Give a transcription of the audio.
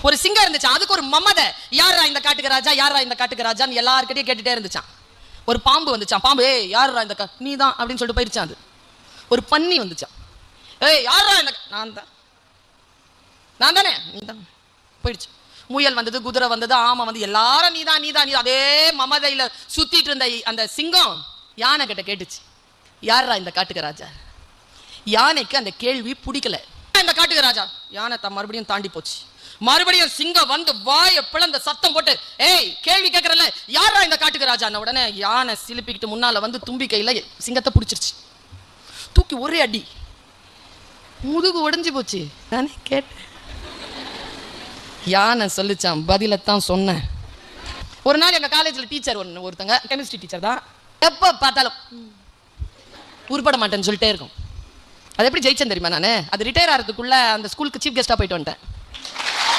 ஒரு சிங்கம் இருந்துச்சு, அதுக்கு ஒரு மமதை. யாரா இந்த காட்டுக்கு ராஜா, யாரா இந்த காட்டுக்கு ராஜான்னு எல்லார்கிட்டயும் கேட்டுட்டே இருந்துச்சான். ஒரு பாம்பு வந்துச்சான், பாம்பு ஏய் யாரா இந்த நீ தான் அப்படின்னு சொல்லிட்டு போயிருச்சான். அது ஒரு பன்னி வந்துச்சான், ஏய் யாரா இந்த நான் தானே நீ தான் போயிடுச்சு. முயல் வந்தது, குதிரை வந்தது, ஆமை வந்து எல்லாரும் நீதான் நீதான் நீதான். அதே மமதையில சுத்திட்டு இருந்த அந்த சிங்கம் யானை கிட்ட கேட்டுச்சு, யாரா இந்த காட்டுக்கு ராஜா. யானைக்கு அந்த கேள்வி பிடிக்கல. இந்த காட்டுக்கு ராஜா யானை மறுபடியும் தாண்டி போச்சு. மறுபடியும் சிங்கம் வந்து வாயை பிளந்த சத்தம் போட்டு, ஏய் கேள்வி கேட்கறல யாரா இந்த காட்டுக்கு ராஜா. உடனே யானை சிலுப்பிக்கிட்டு முன்னால வந்து தும்பி கையில சிங்கத்தை பிடிச்சிருச்சு. தூக்கி ஒரே அடி, முதுகு உடைஞ்சு போச்சு. நானே கேட்டேன். யானை சொல்லிச்சான், பதிலத்தான் சொன்னேன். ஒரு நாள் எங்க காலேஜ்ல டீச்சர் ஒருத்தங்க கெமிஸ்ட்ரி டீச்சர் தான், எப்ப பார்த்தாலும் உருப்பட மாட்டேன்னு சொல்லிட்டே இருக்கும். அது எப்படி ஜெயிச்சேன் தெரியுமா? நான் அது ரிட்டையர் ஆகிறதுக்குள்ள அந்த ஸ்கூலுக்கு சீஃப் கெஸ்டா போயிட்டு வந்துட்டேன்.